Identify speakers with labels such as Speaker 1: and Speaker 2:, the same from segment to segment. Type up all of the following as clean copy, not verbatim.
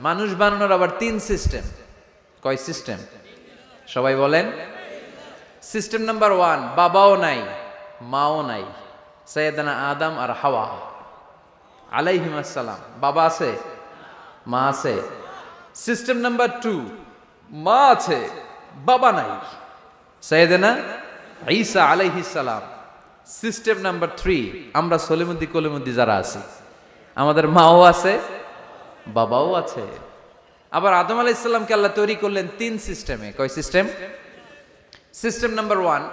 Speaker 1: মানুষ বানানোর আবার 3 সিস্টেম। কয় সিস্টেম? সবাই বলেন। সিস্টেম নাম্বার 1, বাবাও নাই মাও নাই, সাইয়েদানা আদম আর হাওয়া আলাইহিমুস সালাম। বাবা আছে, মা আছে। সিস্টেম নাম্বার 2, মা আছে বাবা নাই, সাইয়েদানা ঈসা আলাইহিস সালাম। সিস্টেম নাম্বার 3, আমরা সলিমুদ্দি কলিমুদ্দি যারা আছি, আমাদের মাও আছে বাবাও আছে। আবার আদম আলাইহিস সালামকে আল্লাহ তৈরি করলেন 3 সিস্টেমে। কয় সিস্টেম? সিস্টেম নাম্বার 1,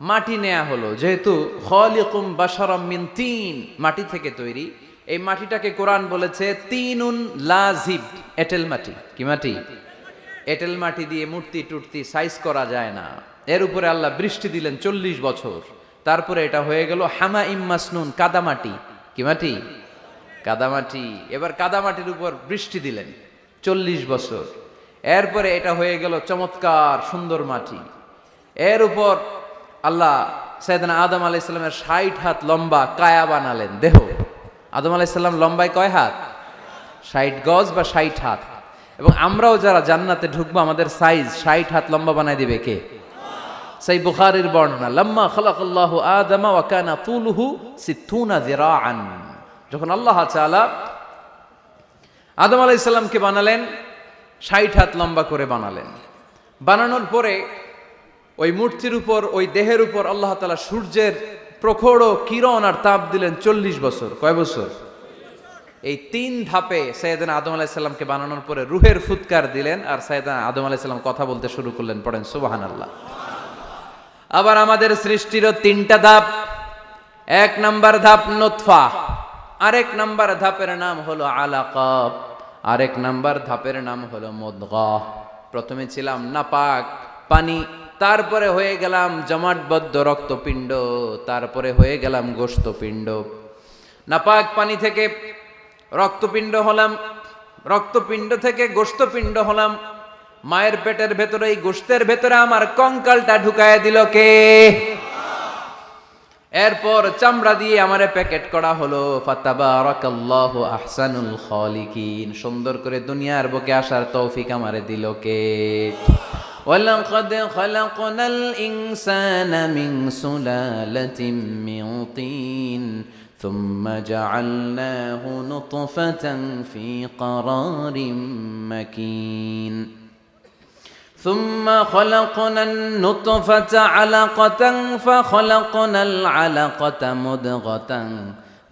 Speaker 1: মাটি নেয়া হলো, যেহেতু খালিকুম বাশারাম মিন তিন, মাটি থেকে তৈরি। এই মাটিটাকে কোরআন বলেছে তিনুন লাজিব, এঁটেল মাটি। কি মাটি? এঁটেল মাটি দিয়ে মূর্তি টুর্তি সাইজ করা যায় না। এর উপরে আল্লাহ বৃষ্টি দিলেন 40 বছর, তারপরে এটা হয়ে গেল হামাইম মাসনুন, কাদামাটি। কি মাটি? কাদামাটি। এবার কাদামাটির উপর বৃষ্টি দিলেন 40 বছর, এরপরে এটা হয়ে গেল চমৎকার সুন্দর মাটি। এর উপর আল্লাহ সাইয়েদনা আদম আলাইহিস সালামের 60 হাত লম্বা কায়া বানালেন, দেহ। আদম আলাইহিস সালাম লম্বায় কয় হাত? 60 গজ বা 60 হাত। এবং আমরাও যারা জান্নাতে ঢুকবো আমাদের সাইজ 60 হাত লম্বা বানাই দিবে কে? সেই বুখারীর বর্ণনা, লাম্মা খালাকাল্লাহু আদম ওয়া কানা তুলুহু 60 যিরাআন। যখন আল্লাহ তাআলা আদম আলাইহিস সালামকে বানালেন 60 হাত লম্বা করে বানালেন। বানানোর পরে ওই মূর্তির উপর, ওই দেহের উপর আল্লাহ তাআলা সূর্যের প্রখর কিরণ আর তাপ দিলেন 40 বছর। কয় বছর? এই 3 ধাপে সাইয়েদনা আদম আলাইহিস সালামকে বানানোর পরে রূহের ফুৎকার দিলেন, আর সাইয়েদনা আদম আলাইহিস সালাম কথা বলতে শুরু করলেন। পড়েন সুবহানাল্লাহ। আবার আমাদের সৃষ্টিরও 3টা ধাপ। 1 নাম্বার ধাপ নুতফা, আরেক নাম্বার ধাপের নাম হলো আলাকা, আরেক নাম্বার ধাপের নাম হলো মুদগাহ। প্রথমে ছিলাম নাপাক পানি, তারপরে হয়ে গেলাম জমাটবদ্ধ রক্তপিণ্ড, তারপরে হয়ে গেলাম গোশতপিণ্ড। নাপাক পানি থেকে রক্তপিণ্ড হলাম, রক্তপিণ্ড থেকে গোশতপিণ্ড হলাম। মায়ের পেটের ভেতরে, এই গোশতের ভেতরে আমার কঙ্কালটা ঢুকায় দিল কে? এরপর চামড়া দিয়ে আমারে প্যাকেট করা হলো। ফাতাবারাকাল্লাহু আহসানুল খালিকিন। সুন্দর করে দুনিয়ার বুকে আসার তৌফিক আমারে দিল কে? ওয়ালাকাদ খালাকনাল ইনসানা মিন সুলালাতিন মিন তিন সুম্মা জাআলনাহু নুতফাতান ফি ক্বারারিম মাকিন ثم خلقنا النطفة علقة فخلقنا العلقة مضغة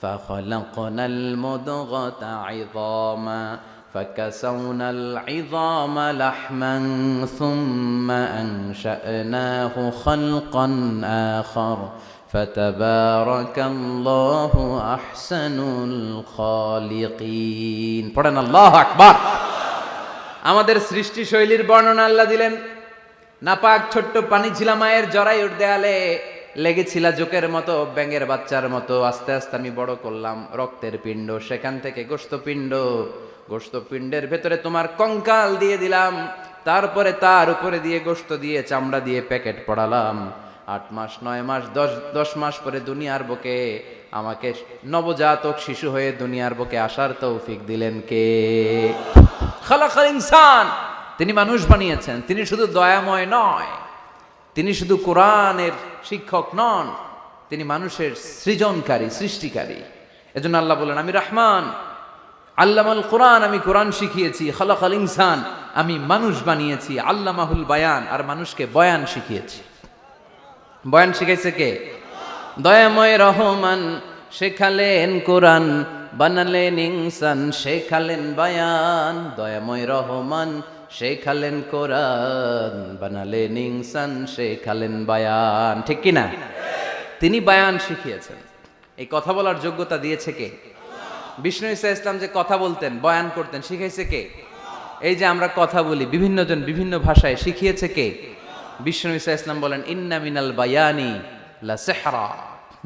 Speaker 1: فخلقنا المضغة عظاما فكسونا العظام لحما ثم أنشأناه خلقا آخر فتبارك الله أحسن الخالقين. পড়েন আল্লাহু আকবার। আমাদের সৃষ্টি শৈলীর বর্ণনা আল্লাহ দিলেন। নাপাক ছোট্ট পানি ছিল মায়ের জরায়ুর দেয়ালে, লেগেছিল জোকের মতো, ব্যাঙের বাচ্চার মতো। আস্তে আস্তে আমি বড় করলাম রক্তের পিণ্ড, সেখান থেকে গোশতপিণ্ড, গোশতপিণ্ডের ভেতরে তোমার কঙ্কাল দিয়ে দিলাম, তারপরে তার উপরে দিয়ে গোশত দিয়ে চামড়া দিয়ে প্যাকেট পড়ালাম। 8 মাস 9 মাস 10 মাস পরে দুনিয়ার বুকে আমাকে নবজাতক শিশু হয়ে দুনিয়ার বুকে আসার তৌফিক দিলেন কে? খালাকাল ইনসান। তিনি মানুষ বানিয়েছেন। তিনি শুধু দয়াময় নয়, তিনি শুধু কোরআনের শিক্ষক নন, তিনি মানুষের সৃজনকারী, সৃষ্টিকারী। এজন্য আল্লাহ বলেন, আমি রহমান, আল্লামাল কোরআন, আমি কোরআন শিখিয়েছি। খালাকাল ইনসান, আমি মানুষ বানিয়েছি। আল্লামাহুল বায়ান, আর মানুষকে বয়ান শিখিয়েছি। বয়ান শিখাইছে কে? দয়াময় রহমান শেখালেন কোরআন, বানালেন ইনসান, শেখালেন বায়ান। দয়াময় রহমান শেখালেন কোরআন, বানালেন ইনসান, শেখালেন বায়ান। ঠিক কিনা? তিনি বায়ান শিখিয়েছেন। এই কথা বলার যোগ্যতা দিয়েছে কে? বিষ্ণু ঈসা ইসলাম যে কথা বলতেন, বয়ান করতেন, শিখাইছে কে? এই যে আমরা কথা বলি, বিভিন্ন জন বিভিন্ন ভাষায়, শিখিয়েছে কে? বিষ্ণু ঈসা ইসলাম বলেন, ইন্না মিনাল বায়ানি লা সিহরা।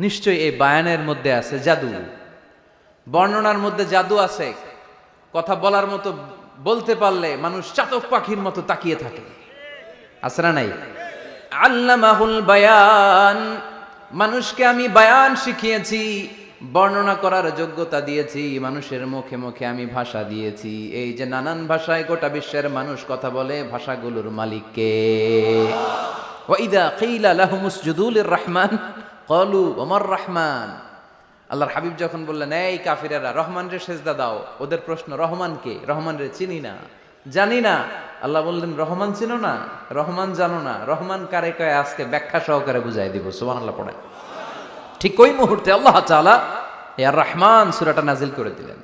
Speaker 1: নিশ্চয়ই এই বায়ানের মধ্যে আছে জাদু, বর্ণনার মধ্যে জাদু আছে। কথা বলার মতো, বলতে পারলে মানুষ চাতক পাখির মতো তাকিয়ে থাকে। আছে না নাই? আল্লামাহুল বায়ান, মানুষকে আমি বায়ান শিখিয়েছি। বর্ণনা করার যোগ্যতা দিয়েছি, মানুষের মুখে মুখে আমি ভাষা দিয়েছি। এই যে নানান ভাষায় গোটা বিশ্বের মানুষ কথা বলে, ভাষাগুলোর মালিক কে? ওয়াইদা কিলা লাহুমুস জুদু লিররহমান ক্বালু ওমার রহমান। আল্লাহর হাবিব যখন বললেন এই কাফিরেরা রহমান রে সেজদা দাও, ওদের প্রশ্ন রহমান কে? রহমান রে চিনি না, জানি না। আল্লাহ বললেন রহমান চিনো না, রহমান জানো না, রহমান কারে কয় আজকে ব্যাখ্যা সহকারে বুঝাই দিব। সুবহানাল্লাহ পড়ে। ঠিক ওই মুহূর্তে আল্লাহ তাআলা আর রহমান সূরাটা নাজিল করে দিলেন।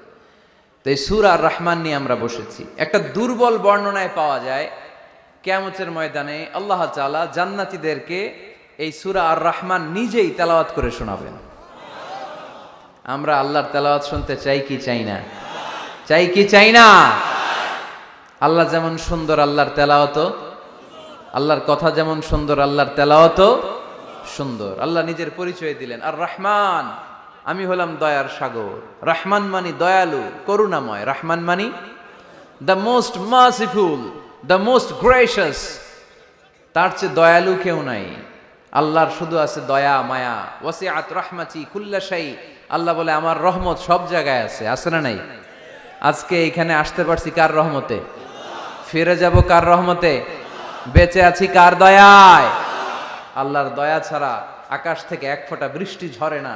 Speaker 1: তো এই সূরা আর রহমান নিয়ে আমরা বসেছি। একটা দুর্বল বর্ণনায় পাওয়া যায় কিয়ামতের ময়দানে আল্লাহ তাআলা জান্নাতীদেরকে এই সূরা আর রহমান নিজেই তেলাওয়াত করে শোনাবেন। আমরা আল্লাহর তেলাওয়াত শুনতে চাই কি চাই না? চাই কি চাই না? আল্লাহ যেমন সুন্দর, আল্লাহর তেলাওয়াত, আল্লাহর কথা যেমন সুন্দর, আল্লাহর তেলাওয়াত সুন্দর। আল্লাহ নিজের পরিচয় দিলেন আর রহমান, আমি হলাম দয়ার সাগর। রহমান মানি দয়ালু, করুণাময়। রহমান মানি the most merciful, the most gracious. তার চেয়ে দয়ালু কেউ নাই। আল্লাহর শুধু আছে দয়া মায়া। ওয়াসিআত রাহমাতি কুল্লা শাই। আল্লাহ বলে আমার রহমত সব জায়গায় আছে। আছে না নাই? আজকে এখানে আসতে পারছি কার রহমতে? ফিরে যাব কার রহমতে? বেঁচে আছি কার দয়ায়? আল্লাহর দয়া ছাড়া আকাশ থেকে এক ফোঁটা বৃষ্টি ঝরে না।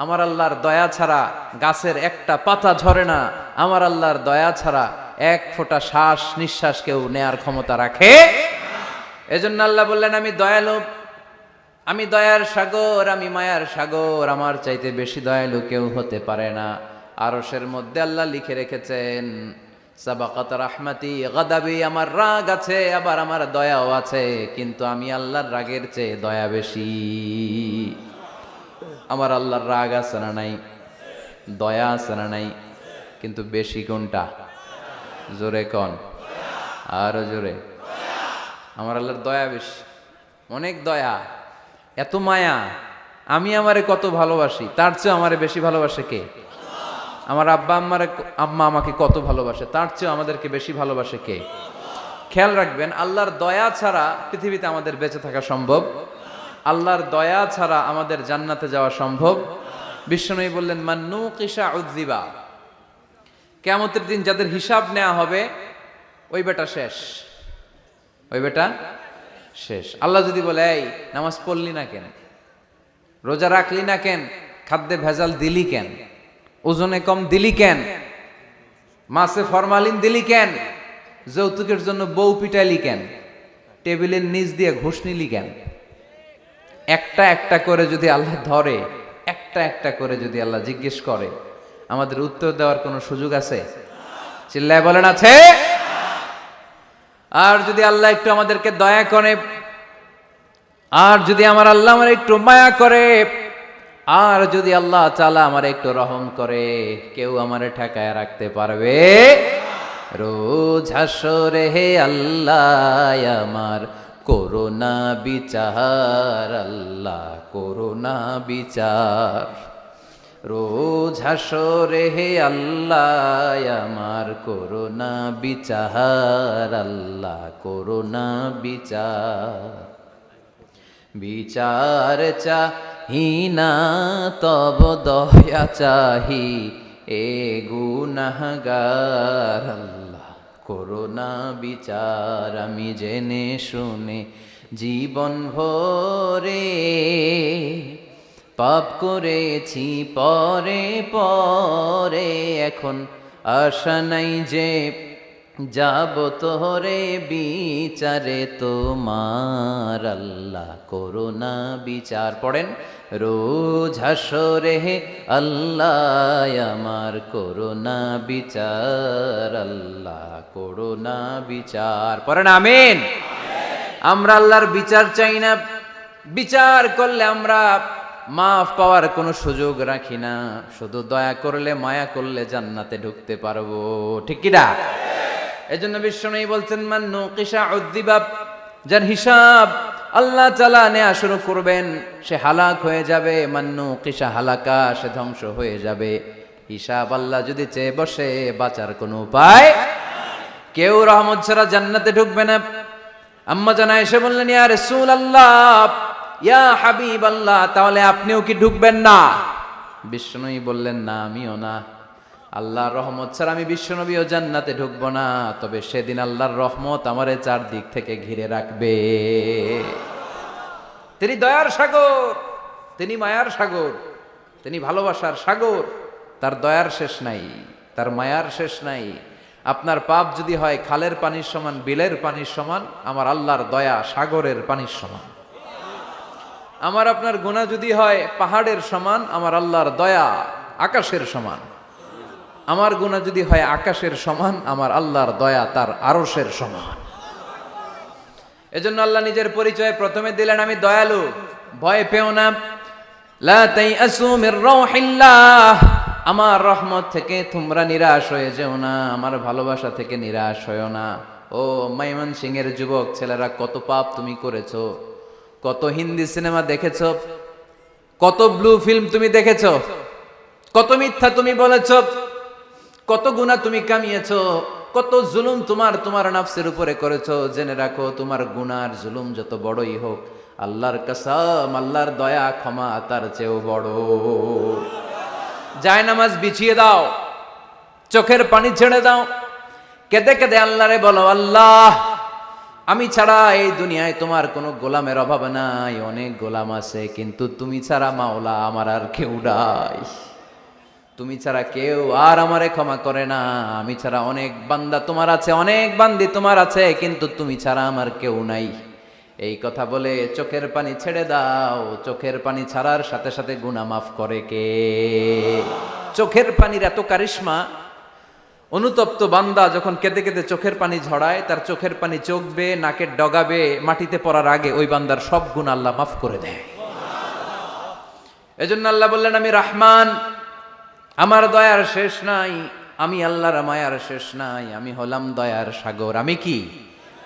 Speaker 1: আমার আল্লাহর দয়া ছাড়া গাছের একটা পাতা ঝরে না। আমার আল্লাহর দয়া ছাড়া এক ফোঁটা শ্বাস নিঃশ্বাস কেউ নেয়ার ক্ষমতা রাখে। এজন্য আল্লাহ বললেন আমি দয়ালু, আমি দয়ার সাগর, আমি মায়ার সাগর। আমার চাইতে বেশি দয়ালু কেউ হতে পারে না। আরশের মধ্যে আল্লাহ লিখে রেখেছেন সাবাকাত রাহমাতি গাদাবি, আমার রাগ আছে আবার আমার দয়াও আছে, কিন্তু আমি আল্লাহর রাগের চেয়ে দয়া বেশি। আমার আল্লাহর রাগ আছে না নাই? দয়া আছে না নাই? কিন্তু বেশি কোনটা? জোরে কোন? আরো জোরে। আমার আল্লাহর দয়া বেশি, অনেক দয়া, এত মায়া। আমি আমারে কত ভালোবাসি, তার চেয়ে আমারে বেশি ভালোবাসে কে? আমার আম্মা আমাকে কত ভালোবাসে, তার চেয়ে আমাদেরকে বেশি ভালোবাসে কে? খেয়াল রাখবেন, আল্লাহর দয়া ছাড়া পৃথিবীতে আমাদের বেঁচে থাকা সম্ভব। আল্লাহর দয়া ছাড়া আমাদের জান্নাতে যাওয়া সম্ভব। বিশ্বনবী বললেন মান্নু কিসা উযযিবা, কিয়ামতের দিন যাদের হিসাব নেওয়া হবে ওই বেটা শেষ, ওই বেটা শেষ। আল্লাহ যদি বলে এই নামাজ পড়লি না কেন, রোজা রাখলি না কেন, খাদ্যে ভেজাল দিলি কেন, ওজনে কম দিলি কেন, মাছে ফরমালিন দিলি কেন, যৌতুকের জন্য বউ পিটাইলি কেন, টেবিলের নিচ দিয়ে ঘুষ নিলি কেন, একটা একটা করে যদি আল্লাহ ধরে, একটা একটা করে যদি আল্লাহ জিজ্ঞেস করে, আমাদের উত্তর দেওয়ার কোনো সুযোগ আছে? চিল্লায় বলেন আছে? আর যদি আল্লাহ একটু আমাদেরকে দয়া করে, আর যদি আমার আল্লাহ আমার একটু মায়া করে, আর যদি আল্লাহ তাআলা আমার একটু রহম করে, কেউ আমারে ঠেকায় রাখতে পারবে? রোজ হাসরে হে আল্লাহ আমার করোনা বিচার, আল্লাহ করোনা বিচার। রোজ হাসরে হে আল্লাহ আমার করোনা বিচার, আল্লাহ করোনা বিচার। বিচার চাহি না তব দয়া চাহি, এ গুনাহগার, আল্লাহ করোনা বিচার। আমি জেনে শুনে জীবন ভরে পাপ করেছি পরে পরে, এখন আশা নাই যে যাব তোরে বিচারে তোমার, আল্লাহ করোনা বিচার। পড়েন রোজ হাসরে হে আল্লাহ আমার করোনা বিচার, আল্লাহ করোনা বিচার। পড়েন আমিন। আমরা আল্লাহর বিচার চাই না। বিচার করলে আমরা মাফ পাওয়ার কোনো সুযোগ রাখি না। শুধু দয়া করলে মায়া করলে জান্নাতে ঢুকতে পারবো, ঠিক কি না? এজন্য বিশ্বনবী বলছেন মান্নু কিসা উযযিবা, যার হিসাব আল্লাহ তাআলা নেওয়া শুরু করবেন সে হালাক হয়ে যাবে। মান্নু কিসা হালাকা, সে ধ্বংস হয়ে যাবে। হিসাব আল্লাহ যদি চেয়ে বসে, বাঁচার কোনো উপায়। কেউ রহমত ছাড়া জান্নাতে ঢুকবে না। আম্মা জানা এসে বললেন ইয়া রাসূলুল্লাহ, ইয়া হাবিবাল্লাহ, তাহলে আপনিও কি ঢুকবেন না? বিশ্বনবী বললেন, না আমিও না। আল্লাহর রহমত ছাড়া আমি বিশ্বনবীও জান্নাতে ঢুকবো না, তবে সেদিন আল্লাহর রহমত আমারে চারদিক থেকে ঘিরে রাখবে। তিনি দয়ার সাগর, তিনি মায়ার সাগর, তিনি ভালোবাসার সাগর। তার দয়ার শেষ নাই, তার মায়ার শেষ নাই। আপনার পাপ যদি হয় খালের পানির সমান, বিলের পানির সমান, আমার আল্লাহর দয়া সাগরের পানির সমান। আমার আপনার গুনাহ যদি হয় পাহাড়ের সমান, আমার আল্লাহর দয়া আকাশের সমান। আমার গুনাহ যদি হয় আকাশের সমান, আমার আল্লাহর দয়া তার আরশের সমান। এজন্য আল্লাহ নিজের পরিচয় প্রথমে দিলেন, আমি দয়ালু, ভয় পেও না। লা তাইআসু মির রাউহিল্লাহ, আমার রহমত থেকে তোমরা নিরাশ হয়ে যেও না, আমার ভালোবাসা থেকে নিরাশ হয়েও না। ও ময়মনসিংহের যুবক ছেলেরা, কত পাপ তুমি করেছো, কত হিন্দি সিনেমা দেখেছো, কত ব্লু ফিল্ম তুমি দেখেছো, কত মিথ্যা তুমি বলেছো, কত গুনাহ তুমি কামিয়েছো, কত জুলুম তোমার নাফসের উপরে করেছো। জেনে রাখো, তোমার গুনার জুলুম যত বড়ই হোক, আল্লাহর কসম, আল্লাহর দয়া ক্ষমা তার চেয়েও বড়। জায়নামাজ বিছিয়ে দাও, চোখের পানি ছেড়ে দাও, কেঁদে কেঁদে আল্লাহরে বলো, আল্লাহ আমি ছাড়া এই দুনিয়ায় তোমার কোনো গোলামের অভাব নাই, অনেক গোলাম আছে, কিন্তু তুমি ছাড়া মাওলা আমার আর কেউ নাই। তুমি ছাড়া কেউ আর আমারে ক্ষমা করে না। আমি ছাড়া অনেক বান্দা তোমার আছে, অনেক বান্দি তোমার আছে, কিন্তু তুমি ছাড়া আমার কেউ নাই। এই কথা বলে চোখের পানি ছেড়ে দাও। চোখের পানি ছাড়ার সাথে সাথে গুনাহ মাফ করে কে? চোখের পানির এত কারিশমা, অনুতপ্ত বান্দা যখন কেঁদে কেঁদে চোখের পানি ঝরায়, তার চোখের পানি চোখ বেয়ে নাকের ডগাবে মাটিতে পড়ার আগে ওই বান্দার সব গুনাহ আল্লাহ মাফ করে দেয়। এজন্য আল্লাহ বললেন, আমি রহমান, আমার দয়ার শেষ নাই। আমি আল্লাহর মায়ার শেষ নাই। আমি হলাম দয়ার সাগর। আমি কি?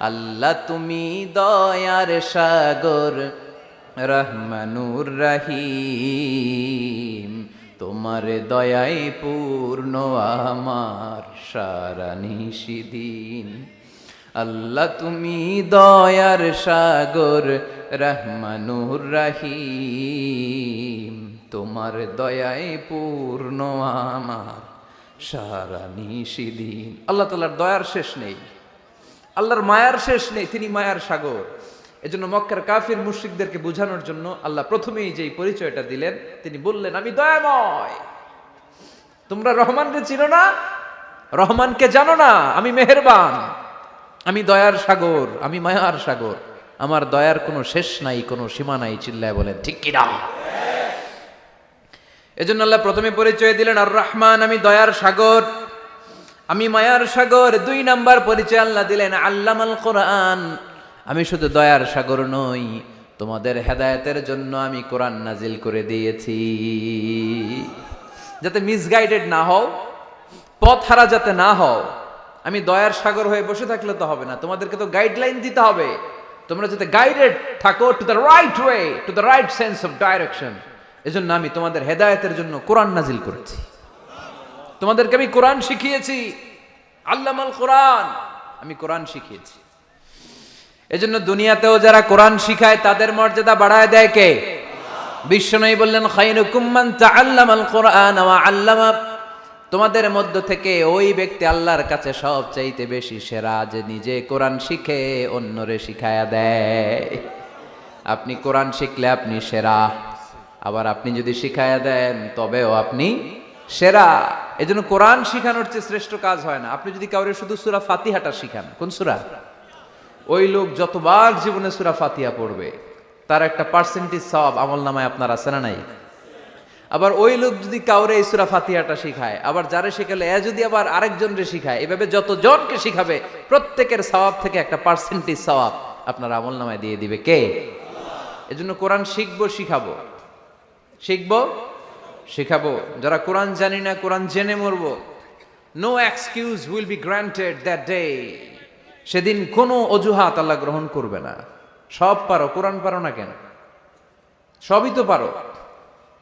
Speaker 1: আল্লাহ তুমি দয়ার সাগর, রহমানুর রহিম, তোমার দয়ায় পূর্ণ আমার সারা নিশিদিন। আল্লাহ তুমি দয়ার সাগর, রহমানুর রহিম, তোমার দয়ায় পূর্ণ আমার সারা নিশিদিন। আল্লাহ তাআলার দয়ার শেষ নেই, আল্লাহর মায়ার শেষ নেই, তিনি মায়ার সাগর। এজন্য মক্কার কাফির মুশরিকদেরকে বোঝানোর জন্য আল্লাহ প্রথমেই যেই পরিচয়টা দিলেন, তিনি বললেন, আমি দয়াময়। তোমরা রহমানকে চিনো না, রহমানকে জানো না, আমি মেহেরবান, আমি দয়ার সাগর, আমি মায়ার সাগর। আমার দয়ার কোনো শেষ নাই, কোনো সীমা নাই। চিল্লায় বলেন ঠিক কিনা? এজন্য আল্লাহ প্রথমে পরিচয় দিলেন আর রহমান, আমি দয়ার সাগর, আমি মায়ার সাগর। 2 নাম্বার পরিচয় আল্লাহ দিলেন আল্লামাল কোরআন, আমি শুধু দয়ার সাগর নই, তোমাদের হেদায়েতের জন্য আমি কোরআন নাজিল করে দিয়েছি, যাতে মিসগাইডেড না হও, পথ হারা যাতে না হও। আমি দয়ার সাগর হয়ে বসে থাকলে তো হবে না, তোমাদেরকে তো গাইডলাইন দিতে হবে, তোমরা যাতে গাইডেড থাকো to the right way, to the right sense of direction. এজন্য আমি তোমাদের হেদায়েতের জন্য কোরআন নাজিল করেছি, তোমাদেরকে আমি কোরআন শিখিয়েছি। আল্লামাল কোরআন, আমি কোরআন শিখিয়েছি। এজন্য দুনিয়াতেও যারা কোরআন শিখায় তাদের মর্যাদা বাড়ায় দেয় কে? বিশ্বনবী বললেন, খায়রুকুম মান তাআল্লামাল কোরআন ওয়া আল্লামা, তোমাদের মধ্য থেকে ওই ব্যক্তি আল্লাহর কাছে সবচাইতে বেশি সেরা, যে নিজে কোরআন শিখে অন্যরে শিখায়া দেয়। আপনি কোরআন শিখলে আপনি সেরা, আবার আপনি যদি শিখায়া দেন তবেও আপনি সেরা। এজন্য কোরআন শিখানোর চেয়ে শ্রেষ্ঠ কাজ হয় না। আপনি যদি কাউরে শুধু সূরা ফাতিহাটা শিখান, কোন সূরা, ওই লোক যতবার জীবনে সূরা ফাতিহা পড়বে তার একটা পার্সেন্টেজ সওয়াব আমলনামায় আপনার আছে না নাই? আবার ওই লোক যদি কাউরে এই সূরা ফাতিহাটা শিখায়, আবার যারে শিখালে এ যদি আবার আরেকজনরে শিখায়, এভাবে যতজনকে শিখাবে প্রত্যেকের সওয়াব থেকে একটা পার্সেন্টেজ সওয়াব আপনার আমলনামায় দিয়ে দিবে কে? এজন্য কোরআন শিখবো, শিখাবো, শিখবো, শিখাবো। যারা কোরআন জানি না, কোরআন জেনে মরবো। No excuse will be granted that day. সেদিন কোনো অজুহাত আল্লাহ গ্রহণ করবে না। সব পারো, কোরআন পারো না কেন? সবই তো পারো।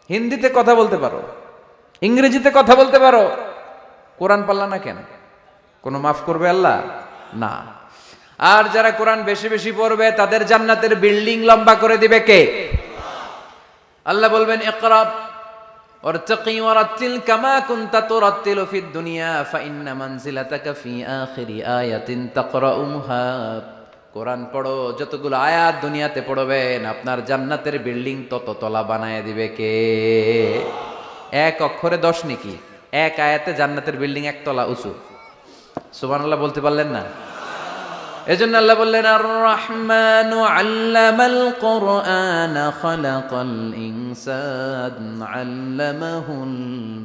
Speaker 1: হিন্দিতে কথা বলতে পারো, ইংরেজিতে কথা বলতে পারো, কোরআন পারলা না কেন? কোনো মাফ করবে আল্লাহ? না। আর যারা কোরআন বেশি বেশি পড়বে তাদের জান্নাতের বিল্ডিং লম্বা করে দিবে কে? আল্লাহ বলবেন, ইকরা ওয়ারতাকি ওয়ারাত্তিল কামা কুনতা তুরাত্তিলু ফিদ দুনিয়া ফাইন্না মানজিলাতাকা ফি আখিরি আয়াতিন তাকরাউহা। কোরআন পড়ো, যতগুলো আয়াত দুনিয়াতে পড়বেন আপনার জান্নাতের বিল্ডিং তত তলা বানায় দিবে কে? এক অক্ষরে 10 নেকি, এক আয়াতে জান্নাতের বিল্ডিং একতলা উঁচু। সুবহানাল্লাহ বলতে পারলেন না? এজন্য আল্লাহ বললেন আর রহমানু আল্লামাল কোরআন খালাকাল ইনসান আল্লামাহুল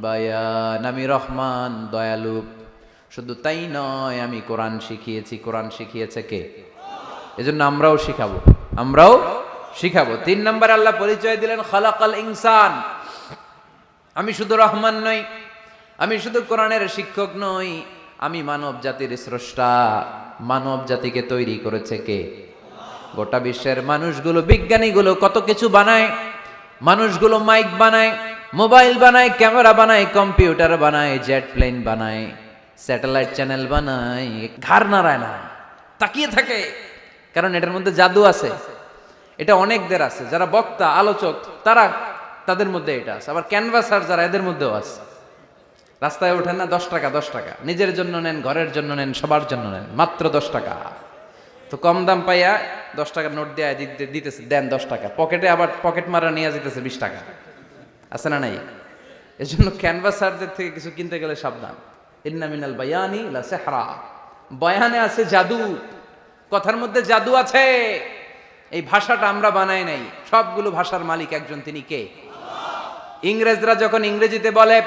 Speaker 1: বায়ান। আমি রহমান, দয়ালু। শুধু তাই নয়, আমি কোরআন শিখিয়েছি। কোরআন শিখিয়েছে কে? এজন্য আমরাও শিখাবো, আমরাও শিখাবো। 3 নম্বর আল্লাহ পরিচয় দিলেন খালাকাল ইনসান। আমি শুধু রহমান নই, আমি শুধু কোরআনের শিক্ষক নই, আমি মানব জাতির স্রষ্টা। মানব জাতিকে তৈরি করেছে কে? গোটা বিশ্বের মানুষগুলো, বিজ্ঞানীগুলো কত কিছু বানায়। মানুষগুলো মাইক বানায়, মোবাইল বানায়, ক্যামেরা বানায়, কম্পিউটার বানায়, জেট প্লেন বানায়, স্যাটেলাইট চ্যানেল বানায়। ঘাড় নাড়ায় না, তাকিয়ে থাকে, কারণ এটার মধ্যে জাদু আছে। এটা অনেকদের আছে, যারা বক্তা, আলোচক, তাদের মধ্যে এটা আছে। আবার ক্যানভাসার যারা, এদের মধ্যেও আছে। রাস্তায় ওঠেন না, 10 টাকা 10 টাকা, নিজের জন্য নেন, ঘরের জন্য নেন, সবার জন্য নেন, মাত্র 10 টাকা। তো কম দাম পাইয়া 10 টাকার নোট দেয়া দিতেছে, দেন 10 টাকা, পকেটে আবার পকেট মারা নিয়ে যেতেছে 20 টাকা। আছে না নাই? এই জন্য ক্যানভাসারদের থেকে কিছু কিনতে গেলে সাবধান। ইন্না মিনাল বায়ানি লা সিহরা। বয়ানে আছে জাদু, কথার মধ্যে জাদু আছে। এই ভাষাটা আমরা বানাই নাই, সবগুলো ভাষার মালিক একজন, তিনি কে? ইংরেজরা যখন ইংরেজিতে বলে